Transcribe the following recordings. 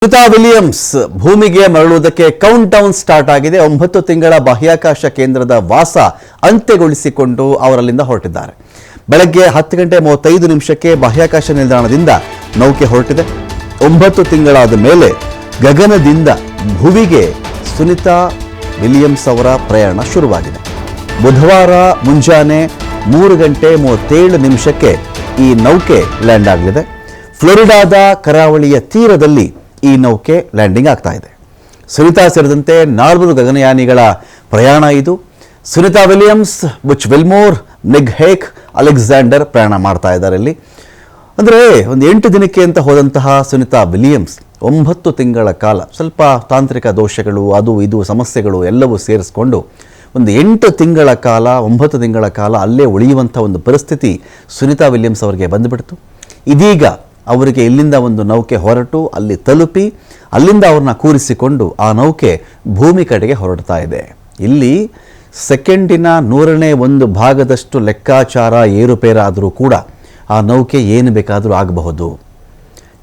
Sunita Williams ಭೂಮಿಗೆ ಮರಳುವುದಕ್ಕೆ count down start ಆಗಿದೆ. 9 ತಿಂಗಳ ಬಾಹ್ಯಾಕಾಶ ಕೇಂದ್ರದ ವಾಸ ಅಂತ್ಯಗೊಳಿಸಿಕೊಂಡು ಅವರಲ್ಲಿಂದ ಹೊರಟಿದ್ದಾರೆ. ಬೆಳಗ್ಗೆ 10:35 ಬಾಹ್ಯಾಕಾಶ ನಿಲ್ದಾಣದಿಂದ ನೌಕೆ ಹೊರಟಿದೆ. 9 ತಿಂಗಳಾದ ಮೇಲೆ ಗಗನದಿಂದ ಭುವಿಗೆ ಸುನಿತಾ ವಿಲಿಯಮ್ಸ್ ಅವರ ಪ್ರಯಾಣ ಶುರುವಾಗಿದೆ. ಬುಧವಾರ ಮುಂಜಾನೆ 3:37 ಈ ನೌಕೆ ಲ್ಯಾಂಡ್ ಆಗಲಿದೆ. ಫ್ಲೋರಿಡಾದ ಕರಾವಳಿಯ ತೀರದಲ್ಲಿ ಈ ನೌಕೆ ಲ್ಯಾಂಡಿಂಗ್ ಆಗ್ತಾ ಇದೆ. ಸುನಿತಾ ಸೇರಿದಂತೆ 4 ಗಗನಯಾನಿಗಳ ಪ್ರಯಾಣ ಇದು. Sunita Williams, Butch Wilmore, Nick Hague, Alexander ಪ್ರಯಾಣ ಮಾಡ್ತಾ ಇದ್ದಾರೆ ಇಲ್ಲಿ. ಅಂದರೆ ಒಂದು 8 ದಿನಕ್ಕೆ ಅಂತ ಹೋದಂತಹ ಸುನಿತಾ ವಿಲಿಯಮ್ಸ್ 9 ತಿಂಗಳ ಕಾಲ ಸ್ವಲ್ಪ ತಾಂತ್ರಿಕ ದೋಷಗಳು, ಅದು ಇದು ಸಮಸ್ಯೆಗಳು ಎಲ್ಲವೂ ಸೇರಿಸ್ಕೊಂಡು ಒಂದು 8 ತಿಂಗಳ ಕಾಲ 9 ತಿಂಗಳ ಕಾಲ ಅಲ್ಲೇ ಉಳಿಯುವಂಥ ಒಂದು ಪರಿಸ್ಥಿತಿ ಸುನಿತಾ ವಿಲಿಯಮ್ಸ್ ಅವರಿಗೆ ಬಂದುಬಿಡ್ತು. ಇದೀಗ ಅವರಿಗೆ ಇಲ್ಲಿಂದ ಒಂದು ನೌಕೆ ಹೊರಟು ಅಲ್ಲಿ ತಲುಪಿ ಅಲ್ಲಿಂದ ಅವ್ರನ್ನ ಕೂರಿಸಿಕೊಂಡು ಆ ನೌಕೆ ಭೂಮಿ ಕಡೆಗೆ ಹೊರಡ್ತಾ ಇದೆ. ಇಲ್ಲಿ ಸೆಕೆಂಡಿನ 100ನೇ ಭಾಗದಷ್ಟು ಲೆಕ್ಕಾಚಾರ ಏರುಪೇರಾದರೂ ಕೂಡ ಆ ನೌಕೆ ಏನು ಬೇಕಾದರೂ ಆಗಬಹುದು.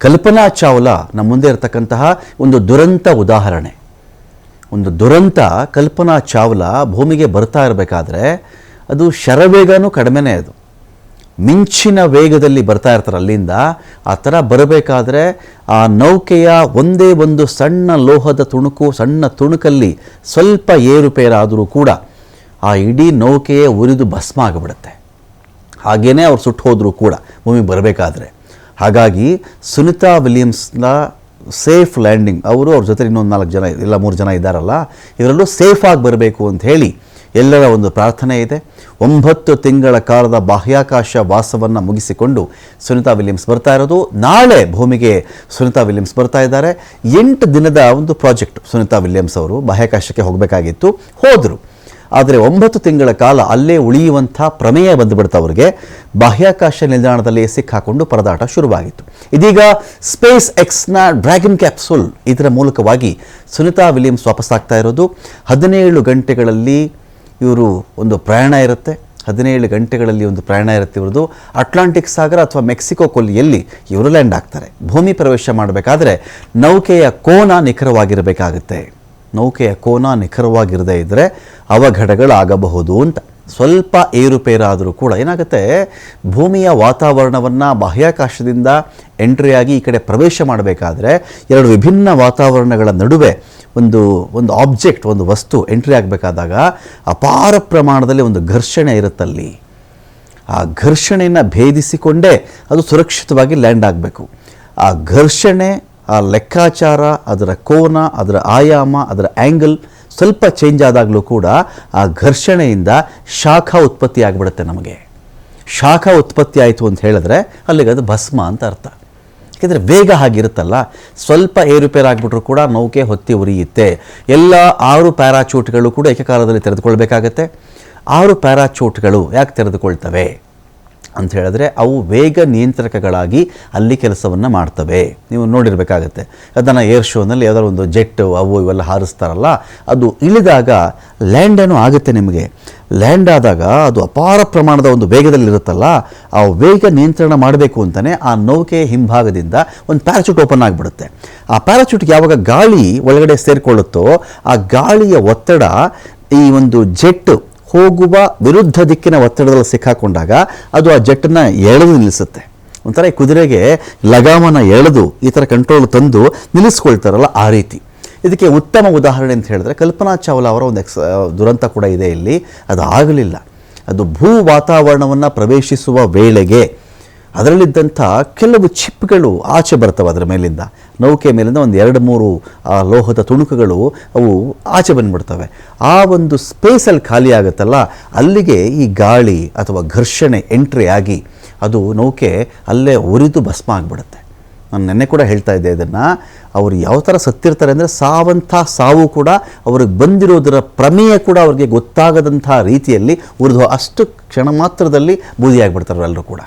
ಕಲ್ಪನಾ ಚಾವ್ಲಾ ನಮ್ಮ ಮುಂದೆ ಇರತಕ್ಕಂತಹ ಒಂದು ದುರಂತ ಉದಾಹರಣೆ. ಒಂದು ದುರಂತ. ಕಲ್ಪನಾ ಚಾವ್ಲಾ ಭೂಮಿಗೆ ಬರ್ತಾ ಇರಬೇಕಾದ್ರೆ ಅದು ಶರವೇಗನೂ ಕಡಿಮೆನೇ, ಅದು ಮಿಂಚಿನ ವೇಗದಲ್ಲಿ ಬರ್ತಾ ಇರ್ತಾರೆ ಅಲ್ಲಿಂದ. ಆ ಥರ ಬರಬೇಕಾದ್ರೆ ಆ ನೌಕೆಯ ಒಂದೇ ಒಂದು ಸಣ್ಣ ಲೋಹದ ತುಣುಕು, ಸಣ್ಣ ತುಣುಕಲ್ಲಿ ಸ್ವಲ್ಪ ಏರುಪೇರಾದರೂ ಕೂಡ ಆ ಇಡೀ ನೌಕೆಯೇ ಉರಿದು ಭಸ್ಮ ಆಗಿಬಿಡುತ್ತೆ. ಹಾಗೇ ಅವ್ರು ಸುಟ್ಟು ಹೋದರೂ ಕೂಡ ಭೂಮಿಗೆ ಬರಬೇಕಾದ್ರೆ. ಹಾಗಾಗಿ ಸುನಿತಾ ವಿಲಿಯಮ್ಸ್ನ ಸೇಫ್ ಲ್ಯಾಂಡಿಂಗ್, ಅವರು ಅವ್ರ ಜೊತೆ ಇನ್ನೊಂದು 4 ಜನ ಇಲ್ಲ 3 ಜನ ಇದ್ದಾರಲ್ಲ, ಇವರೆಲ್ಲೂ ಸೇಫಾಗಿ ಬರಬೇಕು ಅಂತ ಹೇಳಿ ಎಲ್ಲರ ಒಂದು ಪ್ರಾರ್ಥನೆ ಇದೆ. 9 ತಿಂಗಳ ಕಾಲದ ಬಾಹ್ಯಾಕಾಶ ವಾಸವನ್ನು ಮುಗಿಸಿಕೊಂಡು ಸುನಿತಾ ವಿಲಿಯಮ್ಸ್ ಬರ್ತಾ ಇರೋದು. ನಾಳೆ ಭೂಮಿಗೆ ಸುನಿತಾ ವಿಲಿಯಮ್ಸ್ ಬರ್ತಾ ಇದ್ದಾರೆ. 8 ದಿನದ ಒಂದು ಪ್ರಾಜೆಕ್ಟ್. ಸುನಿತಾ ವಿಲಿಯಮ್ಸ್ ಅವರು ಬಾಹ್ಯಾಕಾಶಕ್ಕೆ ಹೋಗಬೇಕಾಗಿತ್ತು, ಹೋದರು. ಆದರೆ 9 ತಿಂಗಳ ಕಾಲ ಅಲ್ಲೇ ಉಳಿಯುವಂಥ ಪ್ರಮೇಯ ಬಂದುಬಿಡ್ತು ಅವರಿಗೆ. ಬಾಹ್ಯಾಕಾಶ ನಿಲ್ದಾಣದಲ್ಲಿ ಸಿಕ್ಕಾಕೊಂಡು ಪರದಾಟ ಶುರುವಾಗಿತ್ತು. ಇದೀಗ ಸ್ಪೇಸ್ ಎಕ್ಸ್ನ ಡ್ರ್ಯಾಗನ್ ಕ್ಯಾಪ್ಸೂಲ್ ಇದರ ಮೂಲಕವಾಗಿ ಸುನಿತಾ ವಿಲಿಯಮ್ಸ್ ವಾಪಸ್ಸಾಗ್ತಾ ಇರೋದು. 17 ಗಂಟೆಗಳಲ್ಲಿ ಇವರು ಒಂದು ಪ್ರಯಾಣ ಇರುತ್ತೆ. 17 ಗಂಟೆಗಳಲ್ಲಿ ಒಂದು ಪ್ರಯಾಣ ಇರುತ್ತೆ ಇವ್ರದ್ದು. ಅಟ್ಲಾಂಟಿಕ್ ಸಾಗರ ಅಥವಾ ಮೆಕ್ಸಿಕೋ ಕೊಲ್ಲಿಯಲ್ಲಿ ಇವರು ಲ್ಯಾಂಡ್ ಆಗ್ತಾರೆ. ಭೂಮಿ ಪ್ರವೇಶ ಮಾಡಬೇಕಾದ್ರೆ ನೌಕೆಯ ಕೋನ ನಿಖರವಾಗಿರಬೇಕಾಗುತ್ತೆ. ನೌಕೆಯ ಕೋನ ನಿಖರವಾಗಿರದೇ ಇದ್ದರೆ ಅವಘಡಗಳಾಗಬಹುದು ಅಂತ. ಸ್ವಲ್ಪ ಏರುಪೇರಾದರೂ ಕೂಡ ಏನಾಗುತ್ತೆ, ಭೂಮಿಯ ವಾತಾವರಣವನ್ನು ಬಾಹ್ಯಾಕಾಶದಿಂದ ಎಂಟ್ರಿಯಾಗಿ ಈ ಕಡೆ ಪ್ರವೇಶ ಮಾಡಬೇಕಾದ್ರೆ 2 ವಿಭಿನ್ನ ವಾತಾವರಣಗಳ ನಡುವೆ ಒಂದು ಆಬ್ಜೆಕ್ಟ್, ಒಂದು ವಸ್ತು ಎಂಟ್ರಿ ಆಗಬೇಕಾದಾಗ ಅಪಾರ ಪ್ರಮಾಣದಲ್ಲಿ ಒಂದು ಘರ್ಷಣೆ ಇರುತ್ತಲ್ಲಿ. ಆ ಘರ್ಷಣೆಯನ್ನು ಭೇದಿಸಿಕೊಂಡೇ ಅದು ಸುರಕ್ಷಿತವಾಗಿ ಲ್ಯಾಂಡ್ ಆಗಬೇಕು. ಆ ಘರ್ಷಣೆ, ಆ ಲೆಕ್ಕಾಚಾರ, ಅದರ ಕೋನ, ಅದರ ಆಯಾಮ, ಅದರ ಆ್ಯಂಗಲ್ ಸ್ವಲ್ಪ ಚೇಂಜ್ ಆದಾಗಲೂ ಕೂಡ ಆ ಘರ್ಷಣೆಯಿಂದ ಶಾಖ ಉತ್ಪತ್ತಿ ಆಗಿಬಿಡುತ್ತೆ. ನಮಗೆ ಶಾಖ ಉತ್ಪತ್ತಿ ಆಯಿತು ಅಂತ ಹೇಳಿದ್ರೆ ಅಲ್ಲಿಗೆ ಅದು ಭಸ್ಮ ಅಂತ ಅರ್ಥ. ಯಾಕೆಂದರೆ ವೇಗ ಹಾಗಿರುತ್ತಲ್ಲ, ಸ್ವಲ್ಪ ಏರುಪೇರಾಗ್ಬಿಟ್ರೂ ಕೂಡ ನೌಕೆ ಹೊತ್ತಿ ಉರಿಯುತ್ತೆ. ಎಲ್ಲ 6 ಪ್ಯಾರಾಚೂಟ್ಗಳು ಕೂಡ ಏಕಕಾಲದಲ್ಲಿ ತೆರೆದುಕೊಳ್ಬೇಕಾಗತ್ತೆ. 6 ಪ್ಯಾರಾಚೂಟ್ಗಳು ಯಾಕೆ ತೆರೆದುಕೊಳ್ತವೆ ಅಂತ ಹೇಳಿದ್ರೆ ಅವು ವೇಗ ನಿಯಂತ್ರಕಗಳಾಗಿ ಅಲ್ಲಿ ಕೆಲಸವನ್ನು ಮಾಡ್ತವೆ. ನೀವು ನೋಡಿರಬೇಕಾಗತ್ತೆ ಅದನ್ನು ಏರ್ ಶೋನಲ್ಲಿ ಯಾವ್ದಾದ್ರು ಒಂದು ಜೆಟ್ ಅವು ಇವೆಲ್ಲ ಹಾರಿಸ್ತಾರಲ್ಲ, ಅದು ಇಳಿದಾಗ ಲ್ಯಾಂಡ್ ಏನೋ ಆಗುತ್ತೆ. ನಿಮಗೆ ಲ್ಯಾಂಡ್ ಆದಾಗ ಅದು ಅಪಾರ ಪ್ರಮಾಣದ ಒಂದು ವೇಗದಲ್ಲಿರುತ್ತಲ್ಲ, ಆ ವೇಗ ನಿಯಂತ್ರಣ ಮಾಡಬೇಕು ಅಂತಲೇ ಆ ನೌಕೆಯ ಹಿಂಭಾಗದಿಂದ ಒಂದು ಪ್ಯಾರಾಚೂಟ್ ಓಪನ್ ಆಗಿಬಿಡುತ್ತೆ. ಆ ಪ್ಯಾರಾಚೂಟ್ಗೆ ಯಾವಾಗ ಗಾಳಿ ಒಳಗಡೆ ಸೇರಿಕೊಳ್ಳುತ್ತೋ ಆ ಗಾಳಿಯ ಒತ್ತಡ ಈ ಒಂದು ಜೆಟ್ ಹೋಗುವ ವಿರುದ್ಧ ದಿಕ್ಕಿನ ಒತ್ತಡದಲ್ಲಿ ಸಿಕ್ಕಾಕೊಂಡಾಗ ಅದು ಆ ಜೆಟ್ಟನ್ನು ಎಳೆದು ನಿಲ್ಲಿಸುತ್ತೆ. ಒಂಥರ ಈ ಕುದುರೆಗೆ ಲಗಾಮನ ಎಳೆದು ಈ ಥರ ಕಂಟ್ರೋಲ್ ತಂದು ನಿಲ್ಲಿಸ್ಕೊಳ್ತಾರಲ್ಲ, ಆ ರೀತಿ. ಇದಕ್ಕೆ ಉತ್ತಮ ಉದಾಹರಣೆ ಅಂತ ಹೇಳಿದ್ರೆ ಕಲ್ಪನಾ ಚಾವ್ಲಾ ಅವರ ಒಂದು ದುರಂತ ಕೂಡ ಇದೆ ಇಲ್ಲಿ. ಅದು ಆಗಲಿಲ್ಲ. ಅದು ಭೂ ವಾತಾವರಣವನ್ನು ಪ್ರವೇಶಿಸುವ ವೇಳೆಗೆ ಅದರಲ್ಲಿದ್ದಂಥ ಕೆಲವು ಚಿಪ್ಗಳು ಆಚೆ ಬರ್ತವೆ. ಅದರ ಮೇಲಿಂದ, ನೌಕೆ ಮೇಲಿಂದ ಒಂದು 2-3 ಲೋಹದ ತುಣುಕುಗಳು ಅವು ಆಚೆ ಬಂದುಬಿಡ್ತವೆ. ಆ ಒಂದು ಸ್ಪೇಸಲ್ಲಿ ಖಾಲಿ ಆಗುತ್ತಲ್ಲ, ಅಲ್ಲಿಗೆ ಈ ಗಾಳಿ ಅಥವಾ ಘರ್ಷಣೆ ಎಂಟ್ರಿ ಆಗಿ ಅದು ನೌಕೆ ಅಲ್ಲೇ ಉರಿದು ಭಸ್ಮ ಆಗಿಬಿಡುತ್ತೆ. ನಾನು ನೆನ್ನೆ ಕೂಡ ಹೇಳ್ತಾ ಇದ್ದೆ ಇದನ್ನು. ಅವರು ಯಾವ ಥರ ಸತ್ತಿರ್ತಾರೆ ಅಂದರೆ ಸಾವು ಕೂಡ ಅವ್ರಿಗೆ ಬಂದಿರೋದರ ಪ್ರಮೇಯ ಕೂಡ ಅವ್ರಿಗೆ ಗೊತ್ತಾಗದಂಥ ರೀತಿಯಲ್ಲಿ ಉರಿದು ಅಷ್ಟು ಕ್ಷಣ ಮಾತ್ರದಲ್ಲಿ ಬೂದಿಯಾಗಿಬಿಡ್ತಾರೆ ಎಲ್ಲರೂ ಕೂಡ.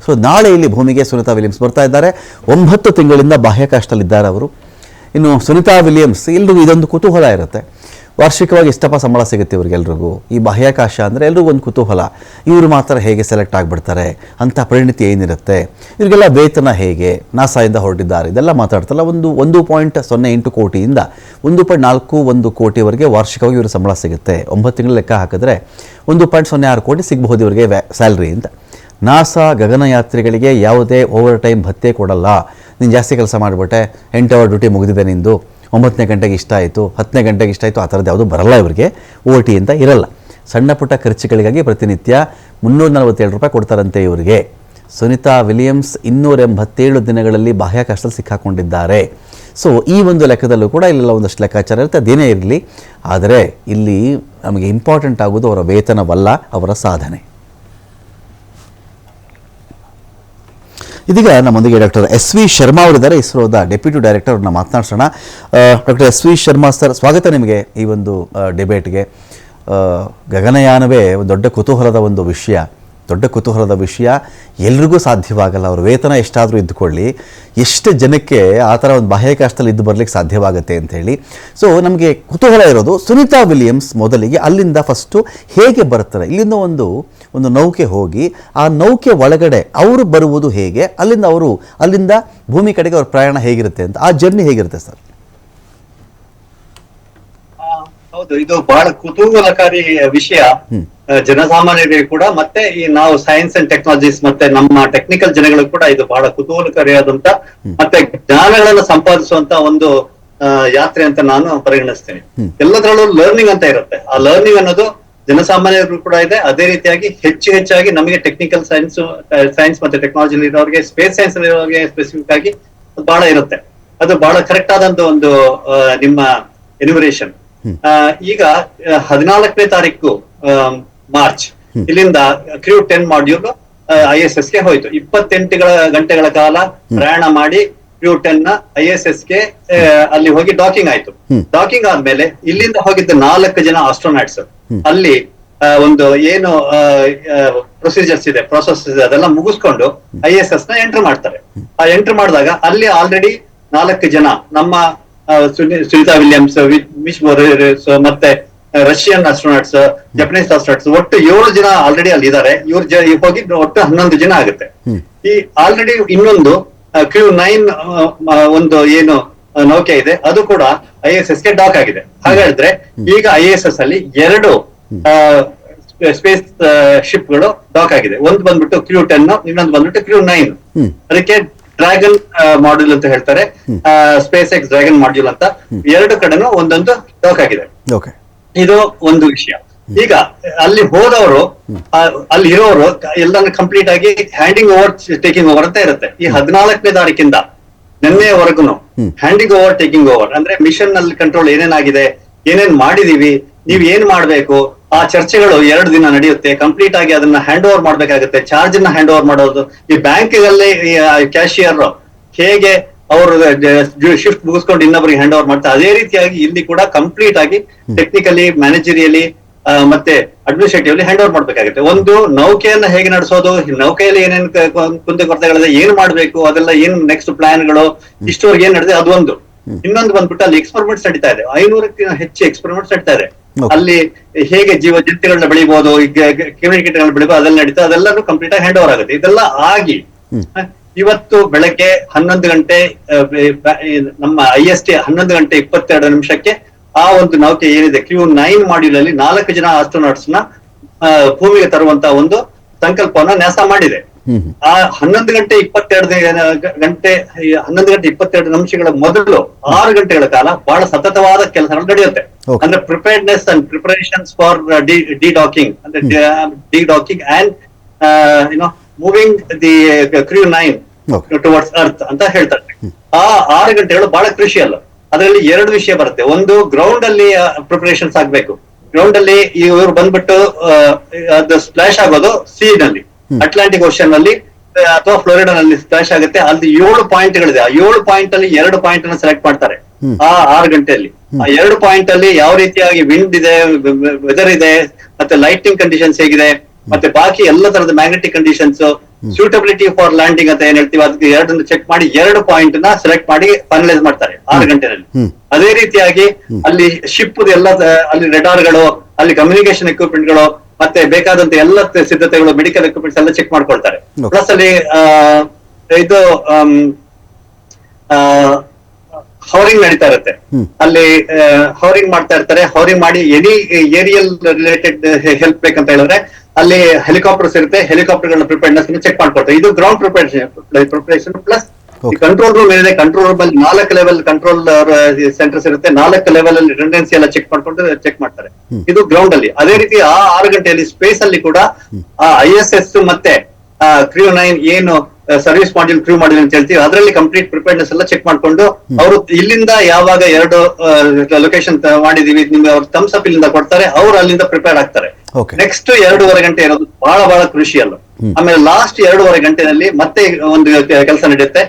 ಸೊ ನಾಳೆ ಇಲ್ಲಿ ಭೂಮಿಗೆ ಸುನಿತಾ ವಿಲಿಯಮ್ಸ್ ಬರ್ತಾ ಇದ್ದಾರೆ. 9 ತಿಂಗಳಿಂದ ಬಾಹ್ಯಾಕಾಶದಲ್ಲಿದ್ದಾರೆ ಅವರು. ಇನ್ನು ಸುನಿತಾ ವಿಲಿಯಮ್ಸ್, ಎಲ್ಲರಿಗೂ ಇದೊಂದು ಕುತೂಹಲ ಇರುತ್ತೆ. ವಾರ್ಷಿಕವಾಗಿ ಎಷ್ಟಪ್ಪ ಸಂಬಳ ಸಿಗುತ್ತೆ ಇವ್ರಿಗೆಲ್ರಿಗೂ? ಈ ಬಾಹ್ಯಾಕಾಶ ಅಂದರೆ ಎಲ್ರಿಗೂ ಒಂದು ಕುತೂಹಲ, ಇವರು ಮಾತ್ರ ಹೇಗೆ ಸೆಲೆಕ್ಟ್ ಆಗಿಬಿಡ್ತಾರೆ, ಅಂಥ ಪರಿಣಿತಿ ಏನಿರುತ್ತೆ, ಇವರಿಗೆಲ್ಲ ವೇತನ ಹೇಗೆ, ನಾಸಾಯಿಂದ ಹೊರಟಿದ್ದಾರೆ, ಇದೆಲ್ಲ ಮಾತಾಡ್ತಲ್ಲ. 1.08 ಕೋಟಿಯಿಂದ 1.41 ಕೋಟಿವರೆಗೆ ವಾರ್ಷಿಕವಾಗಿ ಇವರು ಸಂಬಳ ಸಿಗುತ್ತೆ. 9 ತಿಂಗಳು ಲೆಕ್ಕ ಹಾಕಿದ್ರೆ 1.06 ಕೋಟಿ ಸಿಗಬಹುದು ಇವರಿಗೆ ಸ್ಯಾಲ್ರಿ ಅಂತ. ನಾಸಾ ಗಗನಯಾತ್ರಿಗಳಿಗೆ ಯಾವುದೇ ಓವರ್ ಟೈಮ್ ಭತ್ಯೆ ಕೊಡಲ್ಲ. ನೀನು ಜಾಸ್ತಿ ಕೆಲಸ ಮಾಡಿಬಿಟ್ಟೆ, 8 ಅವರ್ ಡ್ಯೂಟಿ ಮುಗಿದಿದೆ ನಿಂದು, 9ನೇ ಗಂಟೆಗೆ ಇಷ್ಟ ಆಯಿತು, 10ನೇ ಗಂಟೆಗೆ ಇಷ್ಟ ಆಯಿತು, ಆ ಥರದ್ದು ಯಾವುದೂ ಬರಲ್ಲ ಇವರಿಗೆ. OT ಅಂತ ಇರಲ್ಲ. ಸಣ್ಣ ಪುಟ್ಟ ಖರ್ಚುಗಳಿಗಾಗಿ ಪ್ರತಿನಿತ್ಯ 347 ರೂಪಾಯಿ ಕೊಡ್ತಾರಂತೆ ಇವರಿಗೆ. ಸುನಿತಾ ವಿಲಿಯಮ್ಸ್ 287 ದಿನಗಳಲ್ಲಿ ಬಾಹ್ಯಾಕಾಶದಲ್ಲಿ ಸಿಕ್ಕಾಕೊಂಡಿದ್ದಾರೆ. ಸೊ ಈ ಒಂದು ಲೆಕ್ಕದಲ್ಲೂ ಕೂಡ ಇಲ್ಲೆಲ್ಲ ಒಂದಷ್ಟು ಲೆಕ್ಕಾಚಾರ ಇರುತ್ತೆ, ಅದೇನೇ ಇರಲಿ. ಆದರೆ ಇಲ್ಲಿ ನಮಗೆ ಇಂಪಾರ್ಟೆಂಟ್ ಆಗೋದು ಅವರ ವೇತನವಲ್ಲ, ಅವರ ಸಾಧನೆ. ಇದೀಗ ನಮ್ಮೊಂದಿಗೆ ಡಾಕ್ಟರ್ SV ಶರ್ಮಾ ಅವರಿದ್ದಾರೆ, ಇಸ್ರೋದ ಡೆಪ್ಯೂಟಿ ಡೈರೆಕ್ಟರ್. ಅವ್ರನ್ನ ಮಾತನಾಡ್ಸೋಣ. ಡಾಕ್ಟರ್ SV ಶರ್ಮಾ ಸರ್, ಸ್ವಾಗತ ನಿಮಗೆ ಈ ಒಂದು ಡಿಬೇಟ್ಗೆ. ಗಗನಯಾನವೇ ಒಂದು ದೊಡ್ಡ ಕುತೂಹಲದ ವಿಷಯ. ಎಲ್ರಿಗೂ ಸಾಧ್ಯವಾಗಲ್ಲ. ಅವ್ರ ವೇತನ ಎಷ್ಟಾದರೂ ಇದ್ದುಕೊಳ್ಳಿ, ಎಷ್ಟು ಜನಕ್ಕೆ ಆ ಥರ ಒಂದು ಬಾಹ್ಯಾಕಾಶದಲ್ಲಿ ಇದ್ದು ಬರಲಿಕ್ಕೆ ಸಾಧ್ಯವಾಗುತ್ತೆ ಅಂಥೇಳಿ. ಸೊ ನಮಗೆ ಕುತೂಹಲ ಇರೋದು, ಸುನಿತಾ ವಿಲಿಯಮ್ಸ್ ಮೊದಲಿಗೆ ಅಲ್ಲಿಂದ ಫಸ್ಟು ಹೇಗೆ ಬರ್ತಾರೆ? ಇಲ್ಲಿಂದ ಒಂದು ನೌಕೆ ಹೋಗಿ ಆ ನೌಕೆ ಒಳಗಡೆ ಅವರು ಬರುವುದು ಹೇಗೆ, ಅಲ್ಲಿಂದ ಭೂಮಿ ಕಡೆಗೆ ಅವ್ರ ಪ್ರಯಾಣ ಹೇಗಿರುತ್ತೆ ಅಂತ, ಆ ಜರ್ನಿ ಹೇಗಿರುತ್ತೆ ಸರ್? ಹೌದು, ಇದು ಬಹಳ ಕುತೂಹಲಕಾರಿ ವಿಷಯ ಜನಸಾಮಾನ್ಯರಿಗೆ ಕೂಡ, ಮತ್ತೆ ಈ ನಾವು ಸೈನ್ಸ್ ಅಂಡ್ ಟೆಕ್ನಾಲಜೀಸ್ ಮತ್ತೆ ನಮ್ಮ ಟೆಕ್ನಿಕಲ್ ಜನಗಳಿಗೆ ಕೂಡ ಇದು ಬಹಳ ಕುತೂಹಲಕಾರಿಯಾದಂತ ಮತ್ತೆ ಜ್ಞಾನಗಳನ್ನ ಸಂಪಾದಿಸುವಂತ ಒಂದು ಯಾತ್ರೆ ಅಂತ ನಾನು ಪರಿಗಣಿಸ್ತೇನೆ. ಎಲ್ಲದರಲ್ಲೂ ಲರ್ನಿಂಗ್ ಅಂತ ಇರುತ್ತೆ. ಆ ಲರ್ನಿಂಗ್ ಅನ್ನೋದು ಜನಸಾಮಾನ್ಯರಿಗೂ ಕೂಡ ಇದೆ. ಅದೇ ರೀತಿಯಾಗಿ ಹೆಚ್ಚಾಗಿ ನಮಗೆ ಟೆಕ್ನಿಕಲ್ ಸೈನ್ಸ್ ಮತ್ತೆ ಟೆಕ್ನಾಲಜಿ ಇರೋರಿಗೆ, ಸ್ಪೇಸ್ ಸೈನ್ಸ್ ಇರೋರಿಗೆ ಸ್ಪೆಸಿಫಿಕ್ ಆಗಿ ಬಹಳ ಇರುತ್ತೆ. ಅದು ಬಹಳ ಕರೆಕ್ಟ್ ಆದಂತ ಒಂದು ನಿಮ್ಮ ಎನ್ಯುಮರೇಷನ್. ಈಗ 14ನೇ ತಾರೀಕು ಮಾರ್ಚ್ ಇಲ್ಲಿಂದ ಕ್ರೂ 10 ಮಾಡ್ಯೂಲ್ ISS ಗೆ ಹೋಯ್ತು. 28 ಗಂಟೆಗಳ ಕಾಲ ಪ್ರಯಾಣ ಮಾಡಿ ಕ್ರೂ 10 ನ ISS ಗೆ ಅಲ್ಲಿ ಹೋಗಿ ಡಾಕಿಂಗ್ ಆಯ್ತು. ಡಾಕಿಂಗ್ ಆದ್ಮೇಲೆ ಇಲ್ಲಿಂದ ಹೋಗಿದ್ದ 4 ಜನ ಆಸ್ಟ್ರೋನಾಟ್ಸ್ ಅಲ್ಲಿ ಒಂದು ಏನು ಪ್ರೊಸೀಜರ್ಸ್ ಇದೆ, ಪ್ರೋಸೆಸ್ ಇದೆ, ಅದೆಲ್ಲ ಮುಗಿಸ್ಕೊಂಡು ISS ನ ಎಂಟರ್ ಮಾಡ್ತಾರೆ. ಆ ಎಂಟರ್ ಮಾಡಿದಾಗ ಅಲ್ಲಿ ಆಲ್ರೆಡಿ 4 ಜನ ನಮ್ಮ ಸುನಿತಾ ವಿಲಿಯಮ್ಸ್, ಮಿಶ್ ಮೊರೇಸ್ ಮತ್ತೆ ರಷ್ಯನ್ ಆಸ್ಟ್ರೋನಾಟ್ಸ್, ಜಪನೀಸ್ ಆಸ್ಟ್ರೋನಾಟ್ಸ್, ಒಟ್ಟು 7 ಜನ ಆಲ್ರೆಡಿ ಅಲ್ಲಿ ಇದ್ದಾರೆ. ಇವ್ರು ಹೋಗಿ ಒಟ್ಟು 11 ಜನ ಆಗುತ್ತೆ. ಈ ಆಲ್ರೆಡಿ ಇನ್ನೊಂದು ಕ್ರೂ 9 ಒಂದು ಏನು ನೌಕೆ ಇದೆ, ಅದು ಕೂಡ ISS ಗೆ ಡಾಕ್ ಆಗಿದೆ. ಹಾಗಾದ್ರೆ ಈಗ ISS ಅಲ್ಲಿ 2 ಸ್ಪೇಸ್ ಶಿಪ್ ಗಳು ಡಾಕ್ ಆಗಿದೆ. ಒಂದು ಬಂದ್ಬಿಟ್ಟು ಕ್ರೂ 10, ಇನ್ನೊಂದು ಬಂದ್ಬಿಟ್ಟು ಕ್ರೂ 9. ಅದಕ್ಕೆ ಡ್ರ್ಯಾಗನ್ ಮಾಡ್ಯೂಲ್ ಅಂತ ಹೇಳ್ತಾರೆ, ಸ್ಪೇಸ್ ಎಕ್ಸ್ ಡ್ರ್ಯಾಗನ್ ಮಾಡ್ಯೂಲ್ ಅಂತ. 2 ಕಡೆನೂ ಒಂದೊಂದು ಡಾಕ್ ಆಗಿದೆ. ಇದು ಒಂದು ವಿಷಯ. ಈಗ ಅಲ್ಲಿ ಹೋದವರು, ಅಲ್ಲಿ ಇರೋರು ಎಲ್ಲಾನು ಕಂಪ್ಲೀಟ್ ಆಗಿ ಹ್ಯಾಂಡಿಂಗ್ ಓವರ್ ಟೇಕಿಂಗ್ ಓವರ್ ಅಂತ ಇರುತ್ತೆ. ಈ 14ನೇ ತಾರೀಕಿಂದ ನಿನ್ನೆವರೆಗೂ ಹ್ಯಾಂಡಿಂಗ್ ಓವರ್ ಟೇಕಿಂಗ್ ಓವರ್ ಅಂದ್ರೆ ಮಿಷನ್ ನಲ್ಲಿ ಕಂಟ್ರೋಲ್ ಏನೇನಾಗಿದೆ, ಏನೇನ್ ಮಾಡಿದೀವಿ, ನೀವ್ ಏನ್ ಮಾಡ್ಬೇಕು, ಆ ಚರ್ಚೆಗಳು 2 ದಿನ ನಡೆಯುತ್ತೆ. ಕಂಪ್ಲೀಟ್ ಆಗಿ ಅದನ್ನ ಹ್ಯಾಂಡ್ ಓವರ್ ಮಾಡ್ಬೇಕಾಗುತ್ತೆ. ಚಾರ್ಜ್ ನ ಹ್ಯಾಂಡ್ ಓವರ್ ಮಾಡೋದು, ಈ ಬ್ಯಾಂಕ್ಗಳಲ್ಲಿ ಕ್ಯಾಶಿಯರ್ ಹೇಗೆ ಅವರು ಶಿಫ್ಟ್ ಮುಗಿಸ್ಕೊಂಡು ಇನ್ನೊಬ್ಬರಿಗೆ ಹ್ಯಾಂಡ್ ಓವರ್ ಮಾಡ್ತಾರೆ, ಅದೇ ರೀತಿಯಾಗಿ ಇಲ್ಲಿ ಕೂಡ ಕಂಪ್ಲೀಟ್ ಆಗಿ ಟೆಕ್ನಿಕಲಿ, ಮ್ಯಾನೇಜರಿಯಲಿ ಮತ್ತೆ ಅಡ್ಮಿನಿಸ್ಟ್ರೇಟಿವ್ಲಿ ಹ್ಯಾಂಡ್ ಓವರ್ ಮಾಡ್ಬೇಕಾಗುತ್ತೆ. ಒಂದು ನೌಕೆಯನ್ನ ಹೇಗೆ ನಡೆಸೋದು, ನೌಕೆಯಲ್ಲಿ ಏನೇನು ಕುಂದುಕೊರತೆಗಳಿದೆ, ಏನ್ ಮಾಡ್ಬೇಕು, ಅದೆಲ್ಲ ಏನ್ ನೆಕ್ಸ್ಟ್ ಪ್ಲಾನ್ಗಳು, ಇಷ್ಟವರೆಗೆ ಏನ್ ನಡೆದಿದೆ ಅದೊಂದು. ಇನ್ನೊಂದು ಬಂದ್ಬಿಟ್ಟು ಅಲ್ಲಿ ಎಕ್ಸ್ಪೆರಿಮೆಂಟ್ಸ್ ನಡೀತಾ ಇದೆ. 500ಕ್ಕಿಂತ ಹೆಚ್ಚು ಎಕ್ಸ್ಪೆರಿಮೆಂಟ್ಸ್ ನಡೀತಾ ಇದೆ. ಅಲ್ಲಿ ಹೇಗೆ ಜಂತುಗಳನ್ನ ಬೆಳಿಬಹುದು, ಕ್ರಿಮಿಕೇಟರ್ಗಳನ್ನ ಬೆಳಿಬಹುದು, ಅದೆಲ್ಲ ನಡೀತಾ, ಅದೆಲ್ಲರೂ ಕಂಪ್ಲೀಟ್ ಆಗಿ ಹ್ಯಾಂಡ್ ಓವರ್ ಆಗುತ್ತೆ. ಇದೆಲ್ಲ ಆಗಿ ಇವತ್ತು ಬೆಳಗ್ಗೆ 11 ಗಂಟೆ ನಮ್ಮ IST 11 ಗಂಟೆ 22 ನಿಮಿಷಕ್ಕೆ ಆ ಒಂದು ನೌಕೆ ಏನಿದೆ ಕ್ರೂ 9 ಮಾಡ್ಯೂಲ್ ಅಲ್ಲಿ 4 ಜನ ಆಸ್ಟ್ರೋನಾಟ್ಸ್ ನ ಭೂಮಿಗೆ ತರುವಂತ ಒಂದು ಸಂಕಲ್ಪವನ್ನ ನಾಸಾ ಮಾಡಿದೆ. ಆ 11 ಗಂಟೆ 22 ನಿಮಿಷಗಳ ಮೊದಲು 6 ಗಂಟೆಗಳ ಕಾಲ ಬಹಳ ಸತತವಾದ ಕೆಲಸಗಳು ನಡೆಯುತ್ತೆ. ಅಂದ್ರೆ preparedness and preparations for de docking ಅಂದ್ರೆ de docking and moving the crew 9 towards Earth ಅಂತ ಹೇಳ್ತಾರೆ. ಆ 6 ಗಂಟೆಗಳು ಬಹಳ ಕ್ರಿಷಿಯಲ್. ಅದರಲ್ಲಿ 2 ವಿಷಯ ಬರುತ್ತೆ. ಒಂದು, ಗ್ರೌಂಡ್ ಅಲ್ಲಿ ಪ್ರಿಪರೇಷನ್ಸ್ ಆಗ್ಬೇಕು. ಗ್ರೌಂಡ್ ಅಲ್ಲಿ ಇವರು ಬಂದ್ಬಿಟ್ಟು ಅದು ಸ್ಪ್ಲಾಶ್ ಆಗೋದು ಸಿ ನಲ್ಲಿ, ಅಟ್ಲಾಂಟಿಕ್ ಓಷನ್ ನಲ್ಲಿ ಅಥವಾ ಫ್ಲೋರಿಡಾ ನಲ್ಲಿ ಸ್ಪ್ಲಾಶ್ ಆಗುತ್ತೆ. ಅಲ್ಲಿ 7 ಪಾಯಿಂಟ್ಗಳಿದೆ. ಆ 7 ಪಾಯಿಂಟ್ ಅಲ್ಲಿ 2 ಪಾಯಿಂಟ್ ಅನ್ನು ಸೆಲೆಕ್ಟ್ ಮಾಡ್ತಾರೆ ಆ 6 ಗಂಟೆಯಲ್ಲಿ. ಆ 2 ಪಾಯಿಂಟ್ ಅಲ್ಲಿ ಯಾವ ರೀತಿಯಾಗಿ ವಿಂಡ್ ಇದೆ, ವೆದರ್ ಇದೆ, ಮತ್ತೆ ಲೈಟಿಂಗ್ ಕಂಡೀಷನ್ಸ್ ಹೇಗಿದೆ, ಮತ್ತೆ ಬಾಕಿ ಎಲ್ಲ ತರದ magnetic conditions, suitability for landing ಅಂತ ಏನ್ ಹೇಳ್ತೀವಿ, ಅದಕ್ಕೆ ಎರಡನ್ನು ಚೆಕ್ ಮಾಡಿ 2 ಪಾಯಿಂಟ್ ನ ಸೆಲೆಕ್ಟ್ ಮಾಡಿ ಫೈನಲೈಸ್ ಮಾಡ್ತಾರೆ 6 ಗಂಟೆನಲ್ಲಿ. ಅದೇ ರೀತಿಯಾಗಿ ಅಲ್ಲಿ ಶಿಪ್ ಎಲ್ಲ, ಅಲ್ಲಿ ರೆಡಾರ್ಗಳು, ಅಲ್ಲಿ ಕಮ್ಯುನಿಕೇಶನ್ ಎಕ್ವಿಪ್ಮೆಂಟ್ ಗಳು, ಮತ್ತೆ ಬೇಕಾದಂತ ಎಲ್ಲ ಸಿದ್ಧತೆಗಳು, ಮೆಡಿಕಲ್ ಎಕ್ವಿಪ್ಮೆಂಟ್ಸ್ ಎಲ್ಲ ಚೆಕ್ ಮಾಡ್ಕೊಳ್ತಾರೆ. ಪ್ಲಸ್ ಅಲ್ಲಿ ಇದು ಹವರಿಂಗ್ ನಡೀತಾ ಇರುತ್ತೆ, ಅಲ್ಲಿ ಹವರಿಂಗ್ ಮಾಡ್ತಾ ಇರ್ತಾರೆ. ಹವರಿಂಗ್ ಮಾಡಿ ಎನಿ ಏರಿಯಲ್ ರಿಲೇಟೆಡ್ ಹೆಲ್ಪ್ ಬೇಕಂತ ಹೇಳಿದ್ರೆ ಅಲ್ಲಿ ಹೆಲಿಕಾಪ್ಟರ್ಸ್ ಇರುತ್ತೆ, ಹೆಲಿಕಾಪ್ಟರ್ ಗಳನ್ನ ಪ್ರಿಪೇರ್ನೆಸ್ ಚೆಕ್ ಮಾಡ್ಕೊಳ್ತಾರೆ. ಇದು ground preparation plus control room ಏನಿದೆ, ಕಂಟ್ರೋಲ್ ರೂಮ್ ಅಲ್ಲಿ 4 ಲೆವೆಲ್ ಕಂಟ್ರೋಲ್ ಸೆಂಟರ್ಸ್ ಇರುತ್ತೆ. 4 ಲೆವೆಲ್ ಅಲ್ಲಿ ರಿಡೆಂಡೆನ್ಸಿ ಎಲ್ಲ ಚೆಕ್ ಮಾಡ್ತಾರೆ. ಇದು ಗ್ರೌಂಡ್ ಅಲ್ಲಿ. ಅದೇ ರೀತಿ ಆ 6 ಗಂಟೆಯಲ್ಲಿ ಸ್ಪೇಸ್ ಅಲ್ಲಿ ಕೂಡ ISS ಮತ್ತೆ ಕ್ರೂ 9 ಏನು ಸರ್ವಿಸ್ ಮಾಡ್ಯೂಲ್, ಕ್ರೂ ಮಾಡ್ಯೂಲ್ ಅಂತ ಹೇಳ್ತೀವಿ, ಅದರಲ್ಲಿ ಕಂಪ್ಲೀಟ್ ಪ್ರಿಪೇರ್ನೆಸ್ ಎಲ್ಲ ಚೆಕ್ ಮಾಡ್ಕೊಂಡು ಅವರು ಇಲ್ಲಿಂದ ಯಾವಾಗ 2 ಲೊಕೇಶನ್ ಮಾಡಿದೀವಿ ನಿಮ್ಗೆ ಅವ್ರು ಥಮ್ಸ್ ಅಪ್ ಇಲ್ಲಿಂದ ಕೊಡ್ತಾರೆ, ಅವ್ರು ಅಲ್ಲಿಂದ ಪ್ರಿಪೇರ್ ಆಗ್ತಾರೆ. ನೆಕ್ಸ್ಟ್ 2.5 ಗಂಟೆ ಇರೋದು ಬಹಳ ಕ್ರೂಷಿಯಲ್. ಆಮೇಲೆ ಲಾಸ್ಟ್ 2.5 ಗಂಟೆನಲ್ಲಿ ಮತ್ತೆ ಒಂದು ಕೆಲಸ ನಡೆಯುತ್ತೆ.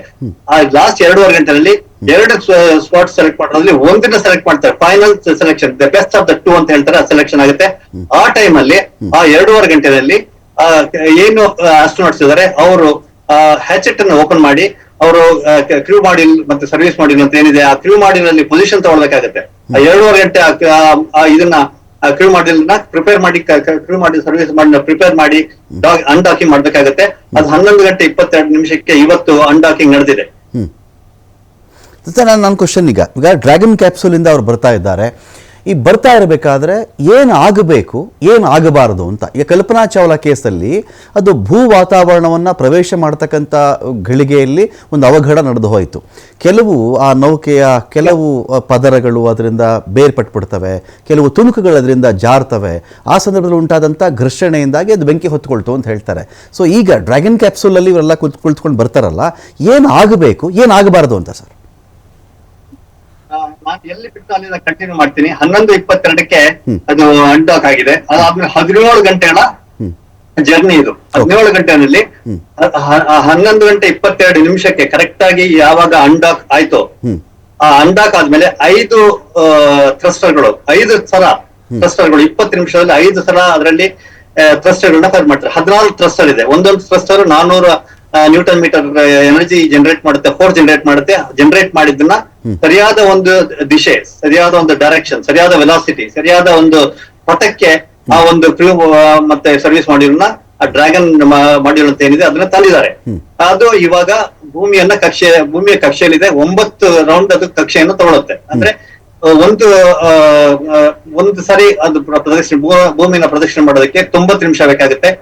ಆ ಲಾಸ್ಟ್ 2.5 ಗಂಟೆನಲ್ಲಿ 2 ಸ್ಪಾಟ್ ಸೆಲೆಕ್ಟ್ ಮಾಡೋದ್ರಲ್ಲಿ ಒಂದನ್ನ ಸೆಲೆಕ್ಟ್ ಮಾಡ್ತಾರೆ. Final selection, the best of the 2 ಅಂತ ಹೇಳ್ತಾರೆ, ಸೆಲೆಕ್ಷನ್ ಆಗುತ್ತೆ. ಆ ಟೈಮ್ ಅಲ್ಲಿ ಆ 2.5 ಗಂಟೆನಲ್ಲಿ ಏನು ಆಸ್ಟ್ರೋನಾಟ್ಸ್ ಇದಾರೆ ಅವರು ಹ್ಯಾಚೆಟ್ ಅನ್ನು ಓಪನ್ ಮಾಡಿ ಅವರು ಕ್ರೂ ಮಾಡ್ಯೂಲ್ ಮತ್ತೆ ಸರ್ವಿಸ್ ಮಾಡ್ಯೂಲ್ ಅಂತ ಏನಿದೆ ಆ ಕ್ರೂ ಮಾಡ್ಯೂಲ್ ಅಲ್ಲಿ ಪೊಸಿಷನ್ ತಗೊಳ್ಬೇಕಾಗುತ್ತೆ. ಆ 2.5 ಗಂಟೆ ಇದನ್ನ ಕ್ರೂ ಮಾಡ್ಯೂಲ್ ನ ಪ್ರಿಪೇರ್ ಮಾಡಿ, ಕ್ರೂ ಮಾಡ್ಯೂಲ್ ಸರ್ವಿಸ್ ಮಾಡಿ ಪ್ರಿಪೇರ್ ಮಾಡಿ ಅನ್ಡಾಕಿಂಗ್ ಮಾಡ್ಬೇಕಾಗುತ್ತೆ. ಅದು 11 ಗಂಟೆ 22 ನಿಮಿಷಕ್ಕೆ ಇವತ್ತು ಅನ್ಡಾಕಿಂಗ್ ನಡೆದಿದೆ. ನನ್ನ ಕ್ವಶನ್ ಈಗ ಡ್ರ್ಯಾಗನ್ ಕ್ಯಾಪ್ಸೂಲ್ ಇಂದ ಅವ್ರು ಬರ್ತಾ ಇದ್ದಾರೆ. ಈ ಬರ್ತಾ ಇರಬೇಕಾದ್ರೆ ಏನು ಆಗಬೇಕು, ಏನು ಆಗಬಾರದು ಅಂತ. ಈಗ ಕಲ್ಪನಾ ಚಾವ್ಲಾ ಕೇಸಲ್ಲಿ ಅದು ಭೂ ವಾತಾವರಣವನ್ನು ಪ್ರವೇಶ ಮಾಡ್ತಕ್ಕಂಥ ಘಳಿಗೆಯಲ್ಲಿ ಒಂದು ಅವಘಡ ನಡೆದು ಹೋಯಿತು. ಕೆಲವು ಆ ನೌಕೆಯ ಕೆಲವು ಪದರಗಳು ಅದರಿಂದ ಬೇರ್ಪಟ್ಬಿಡ್ತವೆ, ಕೆಲವು ತುಣುಕುಗಳು ಅದರಿಂದ ಜಾರ್ತವೆ. ಆ ಸಂದರ್ಭದಲ್ಲಿ ಉಂಟಾದಂಥ ಘರ್ಷಣೆಯಿಂದಾಗಿ ಅದು ಬೆಂಕಿ ಹೊತ್ಕೊಳ್ತು ಅಂತ ಹೇಳ್ತಾರೆ. ಸೊ ಈಗ ಡ್ರ್ಯಾಗನ್ ಕ್ಯಾಪ್ಸೂಲಲ್ಲಿ ಇವರೆಲ್ಲ ಕುಳಿತುಕೊಂಡು ಬರ್ತಾರಲ್ಲ, ಏನು ಆಗಬೇಕು, ಏನು ಆಗಬಾರದು ಅಂತ ಸರ್? ನಾನು ಎಲ್ಲಿ ಬಿಟ್ಟು ಅಲ್ಲಿಂದ ಕಂಟಿನ್ಯೂ ಮಾಡ್ತೀನಿ. 11:22ಕ್ಕೆ ಅದು ಅನ್ಡಾಕ್ ಆಗಿದೆ. ಅದಾದ್ಮೇಲೆ 17 ಗಂಟೆಗಳ ಜರ್ನಿ ಇದು. 17 ಗಂಟೆನಲ್ಲಿ 11 ಗಂಟೆ 22 ನಿಮಿಷಕ್ಕೆ ಕರೆಕ್ಟ್ ಆಗಿ ಯಾವಾಗ ಅನ್ಡಾಕ್ ಆಯ್ತು, ಆ ಅನ್ಡಾಕ್ ಆದ್ಮೇಲೆ 5 ಥ್ರಸ್ಟರ್ಗಳು, 5 ಸಲ ಥ್ರಸ್ಟರ್ಗಳು 20 ನಿಮಿಷದಲ್ಲಿ 5 ಸಲ ಅದರಲ್ಲಿ ಥ್ರಸ್ಟರ್ಗಳನ್ನ ಫೈರ್ ಮಾಡ್ತಾರೆ. 14 ಥ್ರಸ್ಟರ್ ಇದೆ. ಒಂದೊಂದು thruster 400 newton meter energy generate ಮಾಡುತ್ತೆ, ಫೋರ್ಸ್ ಜನರೇಟ್ ಮಾಡುತ್ತೆ. ಜನರೇಟ್ ಮಾಡಿದ್ದನ್ನ ಸರಿಯಾದ ಒಂದು ದಿಶೆ, ಸರಿಯಾದ ಒಂದು ಡೈರೆಕ್ಷನ್, ಸರಿಯಾದ ವೆಲಾಸಿಟಿ, ಸರಿಯಾದ ಒಂದು ಪಥಕ್ಕೆ ಆ ಒಂದು ಕ್ರೂ ಮತ್ತೆ ಸರ್ವಿಸ್ ಮಾಡ್ಯೂಲ್ನ, ಆ ಡ್ರ್ಯಾಗನ್ ಮಾಡ್ಯೂಲ್ ಅಂತ ಏನಿದೆ ಅದನ್ನ ತಂದಿದ್ದಾರೆ. ಅದು ಇವಾಗ ಭೂಮಿಯ ಕಕ್ಷೆಯಲ್ಲಿದೆ. 9 ರೌಂಡ್ ಅದು ಕಕ್ಷೆಯನ್ನು ತಗೊಳುತ್ತೆ. ಅಂದ್ರೆ ಒಂದು ಸರಿ ಅದು ಭೂಮಿನ ಪ್ರದಕ್ಷಿಣೆ ಮಾಡೋದಕ್ಕೆ 90 ನಿಮಿಷ ಬೇಕಾಗುತ್ತೆ.